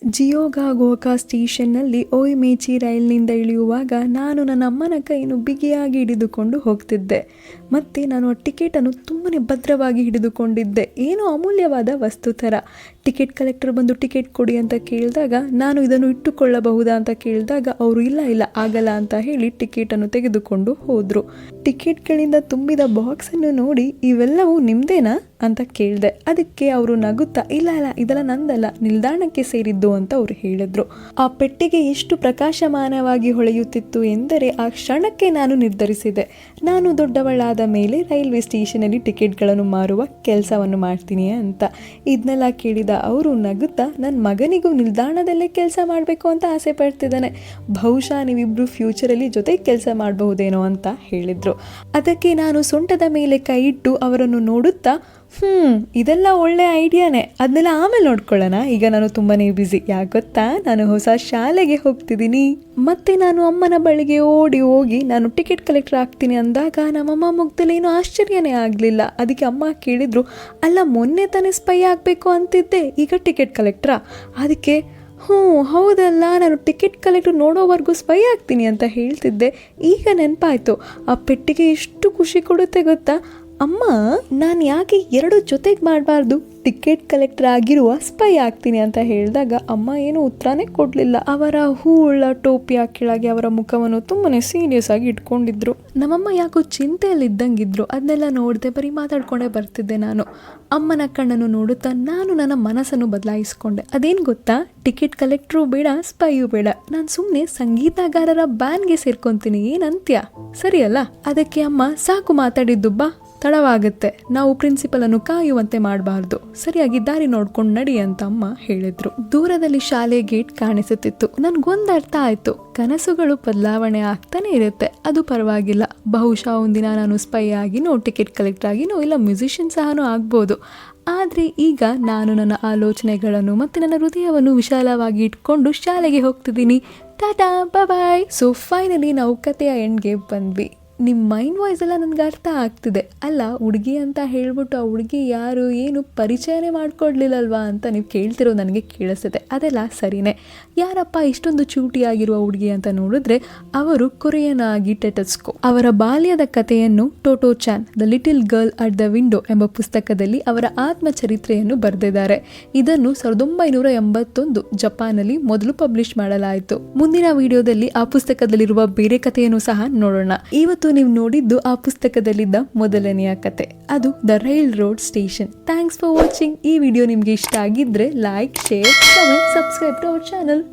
ಜಿಯೋಗಾಗೋಕ ಸ್ಟೇಷನ್ನಲ್ಲಿ ಓಯ್ಮೇಚಿ ರೈಲಿನಿಂದ ಇಳಿಯುವಾಗ ನಾನು ನನ್ನ ಅಮ್ಮನ ಕೈಯನ್ನು ಬಿಗಿಯಾಗಿ ಹಿಡಿದುಕೊಂಡು ಹೋಗ್ತಿದ್ದೆ. ಮತ್ತು ನಾನು ಆ ಟಿಕೆಟನ್ನು ತುಂಬಾ ಭದ್ರವಾಗಿ ಹಿಡಿದುಕೊಂಡಿದ್ದೆ. ಏನೋ ಅಮೂಲ್ಯವಾದ ವಸ್ತು ಥರ. ಟಿಕೆಟ್ ಕಲೆಕ್ಟರ್ ಬಂದು ಟಿಕೆಟ್ ಕೊಡಿ ಅಂತ ಕೇಳಿದಾಗ ನಾನು ಇದನ್ನು ಇಟ್ಟುಕೊಳ್ಳಬಹುದಾ ಅಂತ ಕೇಳಿದಾಗ ಅವರು ಇಲ್ಲ ಆಗಲ್ಲ ಅಂತ ಹೇಳಿ ಟಿಕೆಟನ್ನು ತೆಗೆದುಕೊಂಡು ಹೋದರು. ಟಿಕೆಟ್ಗಳಿಂದ ತುಂಬಿದ ಬಾಕ್ಸನ್ನು ನೋಡಿ ಇವೆಲ್ಲವೂ ನಿಮ್ಮದೇನಾ ಅಂತ ಕೇಳಿದೆ. ಅದಕ್ಕೆ ಅವರು ನಗುತ್ತಾ ಇಲ್ಲ ಇದೆಲ್ಲ ನಂದಲ್ಲ, ನಿಲ್ದಾಣಕ್ಕೆ ಸೇರಿದ್ದು ಅಂತ ಅವರು ಹೇಳಿದ್ರು. ಆ ಪೆಟ್ಟಿಗೆ ಎಷ್ಟು ಪ್ರಕಾಶಮಾನವಾಗಿ ಹೊಳೆಯುತ್ತಿತ್ತು ಎಂದರೆ ಆ ಕ್ಷಣಕ್ಕೆ ನಾನು ನಿರ್ಧರಿಸಿದೆ, ನಾನು ದೊಡ್ಡವಳಾದ ಮೇಲೆ ರೈಲ್ವೆ ಸ್ಟೇಷನಲ್ಲಿ ಟಿಕೆಟ್ಗಳನ್ನು ಮಾರುವ ಕೆಲಸವನ್ನು ಮಾಡ್ತೀನಿ ಅಂತ. ಇದನ್ನೆಲ್ಲ ಕೇಳಿದ ಅವರು ನಗುತ್ತಾ ನನ್ನ ಮಗನಿಗೂ ನಿಲ್ದಾಣದಲ್ಲೇ ಕೆಲಸ ಮಾಡಬೇಕು ಅಂತ ಆಸೆ ಪಡ್ತಿದ್ದಾನೆ, ಬಹುಶಃ ನೀವಿಬ್ರು ಫ್ಯೂಚರಲ್ಲಿ ಜೊತೆಗೆ ಕೆಲಸ ಮಾಡಬಹುದೇನೋ ಅಂತ ಹೇಳಿದ್ರು. ಅದಕ್ಕೆ ನಾನು ಸೊಂಟದ ಮೇಲೆ ಕೈ ಇಟ್ಟು ಅವರನ್ನು ನೋಡುತ್ತಾ ಇದೆಲ್ಲ ಒಳ್ಳೆ ಐಡಿಯಾನೇ, ಅದನ್ನೆಲ್ಲ ಆಮೇಲೆ ನೋಡ್ಕೊಳ್ಳೋಣ, ಈಗ ನಾನು ತುಂಬಾ ಬ್ಯುಸಿ, ಯಾಕೆ ಗೊತ್ತಾ ನಾನು ಹೊಸ ಶಾಲೆಗೆ ಹೋಗ್ತಿದ್ದೀನಿ. ಮತ್ತೆ ನಾನು ಅಮ್ಮನ ಬಳಿಗೆ ಓಡಿ ಹೋಗಿ ನಾನು ಟಿಕೆಟ್ ಕಲೆಕ್ಟರ್ ಆಗ್ತೀನಿ ಅಂದಾಗ ನಮ್ಮಮ್ಮ ಮುಗ್ದಲ್ಲಿ ಏನೂ ಆಶ್ಚರ್ಯನೇ ಆಗಲಿಲ್ಲ. ಅದಕ್ಕೆ ಅಮ್ಮ ಕೇಳಿದ್ರು, ಅಲ್ಲ ಮೊನ್ನೆ ತಾನೇ ಸ್ಪೈ ಆಗಬೇಕು ಅಂತಿದ್ದೆ, ಈಗ ಟಿಕೆಟ್ ಕಲೆಕ್ಟ್ರಾ? ಅದಕ್ಕೆ ಹೌದಲ್ಲ, ನಾನು ಟಿಕೆಟ್ ಕಲೆಕ್ಟರ್ ನೋಡೋವರೆಗೂ ಸ್ಪೈ ಆಗ್ತೀನಿ ಅಂತ ಹೇಳ್ತಿದ್ದೆ, ಈಗ ನೆನಪಾಯ್ತು. ಆ ಪೆಟ್ಟಿಗೆ ಎಷ್ಟು ಖುಷಿ ಕೊಡುತ್ತೆ ಗೊತ್ತಾ ಅಮ್ಮ, ನಾನು ಯಾಕೆ ಎರಡು ಜೊತೆಗೆ ಮಾಡಬಾರ್ದು, ಟಿಕೆಟ್ ಕಲೆಕ್ಟರ್ ಆಗಿರುವ ಸ್ಪೈ ಆಗ್ತೀನಿ ಅಂತ ಹೇಳಿದಾಗ ಅಮ್ಮ ಏನು ಉತ್ತರನೇ ಕೊಡಲಿಲ್ಲ. ಅವರ ಹೂವುಳ್ಳ ಟೋಪಿಯ ಕೆಳಗೆ ಅವರ ಮುಖವನ್ನು ತುಂಬಾ ಸೀರಿಯಸ್ ಆಗಿ ಇಟ್ಕೊಂಡಿದ್ರು. ನಮ್ಮಮ್ಮ ಯಾಕೋ ಚಿಂತೆಯಲ್ಲಿದ್ದಂಗಿದ್ರು. ಅದನ್ನೆಲ್ಲ ನೋಡದೆ ಬರೀ ಮಾತಾಡ್ಕೊಂಡೇ ಬರ್ತಿದ್ದೆ ನಾನು. ಅಮ್ಮನ ಕಣ್ಣನ್ನು ನೋಡುತ್ತಾ ನಾನು ನನ್ನ ಮನಸ್ಸನ್ನು ಬದಲಾಯಿಸ್ಕೊಂಡೆ. ಅದೇನು ಗೊತ್ತಾ, ಟಿಕೆಟ್ ಕಲೆಕ್ಟ್ರು ಬೇಡ, ಸ್ಪೈಯು ಬೇಡ, ನಾನು ಸುಮ್ಮನೆ ಸಂಗೀತಗಾರರ ಬ್ಯಾಂಡ್ಗೆ ಸೇರ್ಕೊಂತೀನಿ, ಏನಂತ್ಯ? ಸರಿಯಲ್ಲ? ಅದಕ್ಕೆ ಅಮ್ಮ, ಸಾಕು ಮಾತಾಡಿದ್ದು, ಬಾ ತಡವಾಗುತ್ತೆ, ನಾವು ಪ್ರಿನ್ಸಿಪಲ್ ಅನ್ನು ಕಾಯುವಂತೆ ಮಾಡಬಾರ್ದು, ಸರಿಯಾಗಿ ದಾರಿ ನೋಡ್ಕೊಂಡು ನಡಿ ಅಂತ ಅಮ್ಮ ಹೇಳಿದ್ರು. ದೂರದಲ್ಲಿ ಶಾಲೆ ಗೇಟ್ ಕಾಣಿಸುತ್ತಿತ್ತು. ನನ್ಗೊಂದು ಅರ್ಥ ಆಯ್ತು, ಕನಸುಗಳು ಬದಲಾವಣೆ ಆಗ್ತಾನೆ ಇರುತ್ತೆ, ಅದು ಪರವಾಗಿಲ್ಲ. ಬಹುಶಃ ಒಂದಿನ ನಾನು ಸ್ಪೈ ಆಗಿನೋ, ಟಿಕೆಟ್ ಕಲೆಕ್ಟರ್ ಆಗಿನೋ, ಇಲ್ಲ ಮ್ಯೂಸಿಷಿಯನ್ ಸಹನೂ ಆಗ್ಬೋದು. ಆದರೆ ಈಗ ನಾನು ನನ್ನ ಆಲೋಚನೆಗಳನ್ನು ಮತ್ತು ನನ್ನ ಹೃದಯವನ್ನು ವಿಶಾಲವಾಗಿ ಇಟ್ಕೊಂಡು ಶಾಲೆಗೆ ಹೋಗ್ತಿದ್ದೀನಿ. ಟಾಟಾ, ಬಾಯ್. ಸೊ ಫೈನಲಿ ನಾವು ಕಥೆಯ ಎಂಡ್ಗೆ ಬಂದ್ವಿ. ನಿಮ್ಮ ಮೈಂಡ್ ವಾಯ್ಸ್ ಎಲ್ಲ ನನಗೆ ಅರ್ಥ ಆಗ್ತಿದೆ. ಅಲ್ಲ, ಹುಡುಗಿ ಅಂತ ಹೇಳ್ಬಿಟ್ಟು ಆ ಹುಡುಗಿ ಯಾರು ಏನು ಪರಿಚಯನೇ ಮಾಡ್ಕೊಡ್ಲಿಲ್ಲಲ್ವಾ ಅಂತ ನೀವು ಕೇಳ್ತಿರೋ ನನಗೆ ಕೇಳಿಸುತ್ತೆ. ಅದೆಲ್ಲ ಸರಿನೇ. ಯಾರಪ್ಪ ಇಷ್ಟೊಂದು ಚೂಟಿಯಾಗಿರುವ ಹುಡುಗಿ ಅಂತ ನೋಡಿದ್ರೆ ಅವರು ಕೊರಿಯನ್ ಆಗಿ ಟೆಟಸ್ಕೋ. ಅವರ ಬಾಲ್ಯದ ಕಥೆಯನ್ನು Totto chan the little girl at the window ಎಂಬ ಪುಸ್ತಕದಲ್ಲಿ ಅವರ ಆತ್ಮಚರಿತ್ರೆಯನ್ನು ಬರೆದಿದ್ದಾರೆ. ಇದನ್ನು 1981 ಜಪಾನಲ್ಲಿ ಮೊದಲು ಪಬ್ಲಿಷ್ ಮಾಡಲಾಯಿತು. ಮುಂದಿನ ವಿಡಿಯೋದಲ್ಲಿ ಆ ಪುಸ್ತಕದಲ್ಲಿರುವ ಬೇರೆ ಕಥೆಯನ್ನು ಸಹ ನೋಡೋಣ. ಇವತ್ತು ನೀವು ನೋಡಿದ್ದು ಆ ಪುಸ್ತಕದಲ್ಲಿದ್ದ ಮೊದಲನೆಯ ಕತೆ, ಅದು the railroad station. Thanks for watching. ಈ ವಿಡಿಯೋ ನಿಮಗೆ ಇಷ್ಟ ಆಗಿದ್ರೆ like, share, comment, subscribe to our channel.